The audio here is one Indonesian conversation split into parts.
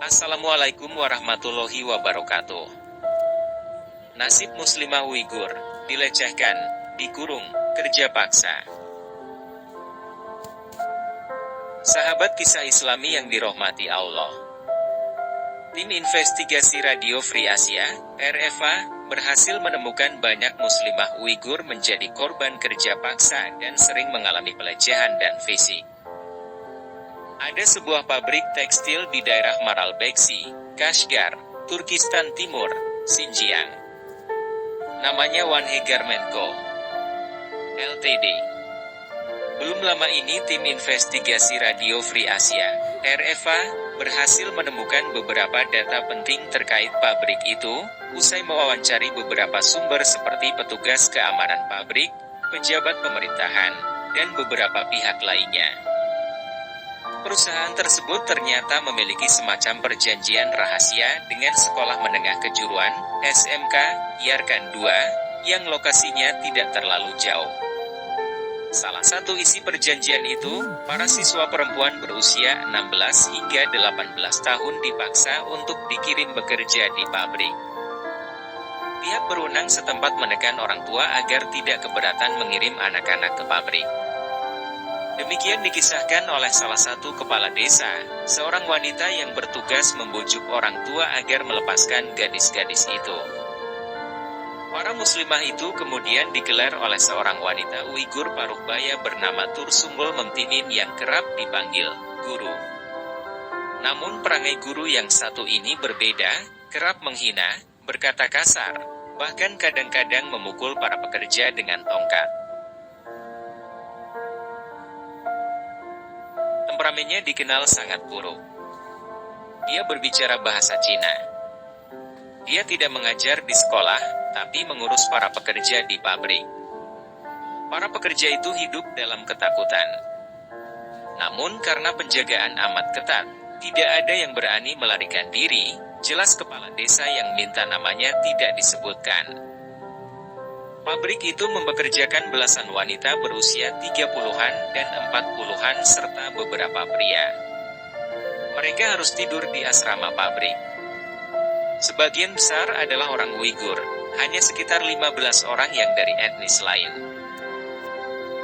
Assalamualaikum warahmatullahi wabarakatuh. Nasib muslimah Uighur, dilecehkan, dikurung, kerja paksa. Sahabat kisah Islami yang dirahmati Allah. Tim investigasi Radio Free Asia, RFA, berhasil menemukan banyak muslimah Uighur menjadi korban kerja paksa dan sering mengalami pelecehan dan fisik. Ada sebuah pabrik tekstil di daerah Maralbeksi, Kashgar, Turkistan Timur, Xinjiang. Namanya Wanhe Garment Co. Ltd. Belum lama ini tim investigasi Radio Free Asia, RFA, berhasil menemukan beberapa data penting terkait pabrik itu, usai mewawancari beberapa sumber seperti petugas keamanan pabrik, pejabat pemerintahan, dan beberapa pihak lainnya. Perusahaan tersebut ternyata memiliki semacam perjanjian rahasia dengan Sekolah Menengah Kejuruan, SMK, Yarkan II, yang lokasinya tidak terlalu jauh. Salah satu isi perjanjian itu, para siswa perempuan berusia 16 hingga 18 tahun dipaksa untuk dikirim bekerja di pabrik. Pihak berwenang setempat menekan orang tua agar tidak keberatan mengirim anak-anak ke pabrik. Demikian dikisahkan oleh salah satu kepala desa, seorang wanita yang bertugas membujuk orang tua agar melepaskan gadis-gadis itu. Para muslimah itu kemudian digelar oleh seorang wanita Uighur paruh baya bernama Tursungul Memtimin yang kerap dipanggil guru. Namun perangai guru yang satu ini berbeda, kerap menghina, berkata kasar, bahkan kadang-kadang memukul para pekerja dengan tongkat. Temperamennya dikenal sangat buruk. Dia berbicara bahasa Cina. Dia tidak mengajar di sekolah, tapi mengurus para pekerja di pabrik. Para pekerja itu hidup dalam ketakutan. Namun karena penjagaan amat ketat, tidak ada yang berani melarikan diri, jelas kepala desa yang minta namanya tidak disebutkan. Pabrik itu mempekerjakan belasan wanita berusia 30-an dan 40-an serta beberapa pria. Mereka harus tidur di asrama pabrik. Sebagian besar adalah orang Uighur, hanya sekitar 15 orang yang dari etnis lain.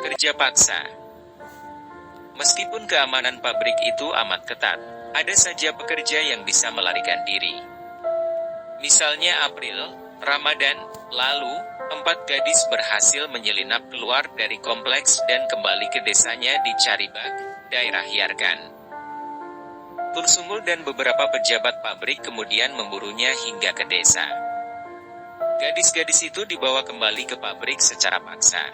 Kerja paksa. Meskipun keamanan pabrik itu amat ketat, ada saja pekerja yang bisa melarikan diri. Misalnya April, Ramadan, lalu, 4 gadis berhasil menyelinap keluar dari kompleks dan kembali ke desanya di Caribag, daerah Yarkan. Tursungul dan beberapa pejabat pabrik kemudian memburunya hingga ke desa. Gadis-gadis itu dibawa kembali ke pabrik secara paksa.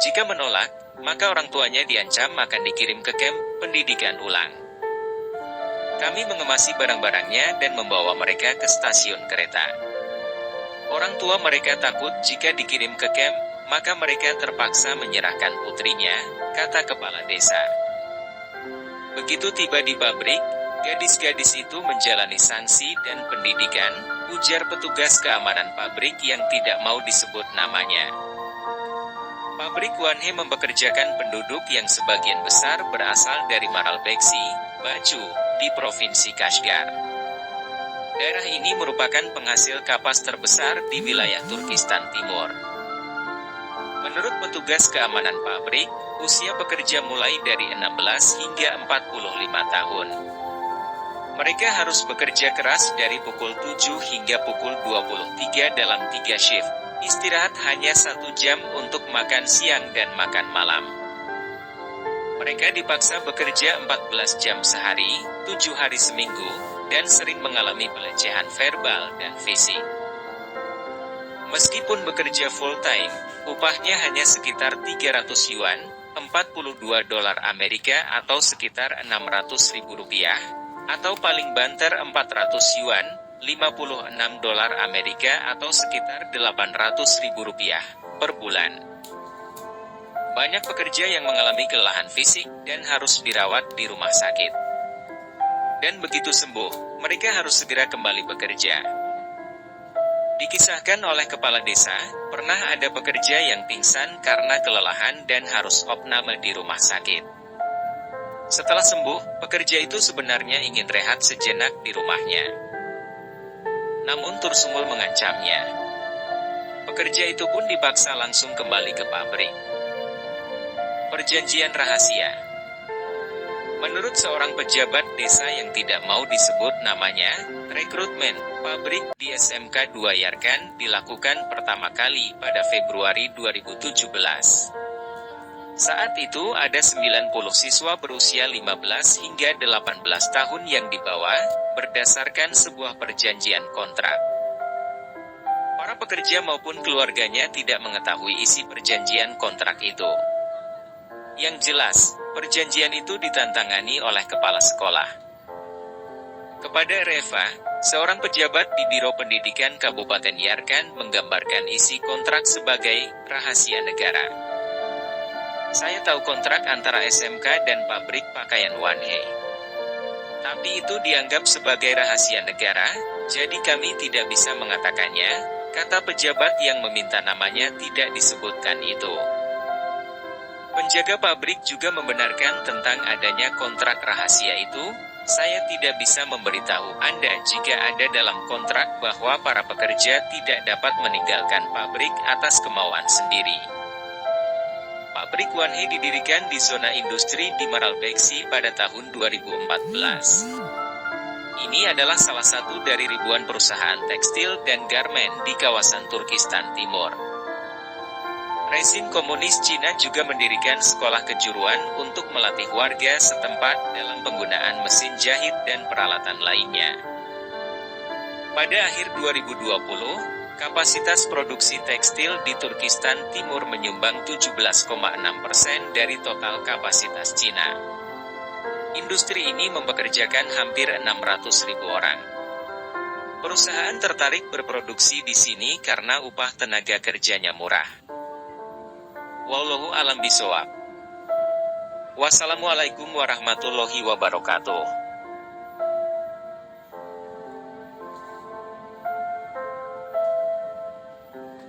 Jika menolak, maka orang tuanya diancam akan dikirim ke kamp pendidikan ulang. Kami mengemasi barang-barangnya dan membawa mereka ke stasiun kereta. Orang tua mereka takut jika dikirim ke kamp, maka mereka terpaksa menyerahkan putrinya, kata kepala desa. Begitu tiba di pabrik, gadis-gadis itu menjalani sanksi dan pendidikan, ujar petugas keamanan pabrik yang tidak mau disebut namanya. Pabrik Wanhe mempekerjakan penduduk yang sebagian besar berasal dari Maralbeksi, Baju, di Provinsi Kashgar. Daerah ini merupakan penghasil kapas terbesar di wilayah Turkistan Timur. Menurut petugas keamanan pabrik, usia pekerja mulai dari 16 hingga 45 tahun. Mereka harus bekerja keras dari pukul 7 hingga pukul 23 dalam 3 shift. Istirahat hanya 1 jam untuk makan siang dan makan malam. Mereka dipaksa bekerja 14 jam sehari, 7 hari seminggu, dan sering mengalami pelecehan verbal dan fisik. Meskipun bekerja full-time, upahnya hanya sekitar 300 yuan, 42 dolar Amerika atau sekitar 600 ribu rupiah, atau paling banter 400 yuan, 56 dolar Amerika atau sekitar 800 ribu rupiah, per bulan. Banyak pekerja yang mengalami kelelahan fisik dan harus dirawat di rumah sakit. Dan begitu sembuh, mereka harus segera kembali bekerja. Dikisahkan oleh kepala desa, pernah ada pekerja yang pingsan karena kelelahan dan harus opname di rumah sakit. Setelah sembuh, pekerja itu sebenarnya ingin rehat sejenak di rumahnya. Namun Tursumul mengancamnya. Pekerja itu pun dipaksa langsung kembali ke pabrik. Perjanjian rahasia. Menurut seorang pejabat desa yang tidak mau disebut namanya, rekrutmen pabrik di SMK 2 Yarkan dilakukan pertama kali pada Februari 2017. Saat itu ada 90 siswa berusia 15 hingga 18 tahun yang dibawa, berdasarkan sebuah perjanjian kontrak. Para pekerja maupun keluarganya tidak mengetahui isi perjanjian kontrak itu. Yang jelas, perjanjian itu ditantangani oleh kepala sekolah. Kepada Reva, seorang pejabat di Biro Pendidikan Kabupaten Yarkan menggambarkan isi kontrak sebagai rahasia negara. Saya tahu kontrak antara SMK dan pabrik pakaian Wanhe. Tapi itu dianggap sebagai rahasia negara, jadi kami tidak bisa mengatakannya, kata pejabat yang meminta namanya tidak disebutkan itu. Penjaga pabrik juga membenarkan tentang adanya kontrak rahasia itu. Saya tidak bisa memberitahu Anda jika ada dalam kontrak bahwa para pekerja tidak dapat meninggalkan pabrik atas kemauan sendiri. Pabrik Wanhe didirikan di zona industri di Maralbeksi pada tahun 2014. Ini adalah salah satu dari ribuan perusahaan tekstil dan garmen di kawasan Turkistan Timur. Rezim komunis Cina juga mendirikan sekolah kejuruan untuk melatih warga setempat dalam penggunaan mesin jahit dan peralatan lainnya. Pada akhir 2020, kapasitas produksi tekstil di Turkistan Timur menyumbang 17,6% dari total kapasitas Cina. Industri ini mempekerjakan hampir 600.000 orang. Perusahaan tertarik berproduksi di sini karena upah tenaga kerjanya murah. Wallahu a'lam bishawab. Wassalamualaikum warahmatullahi wabarakatuh.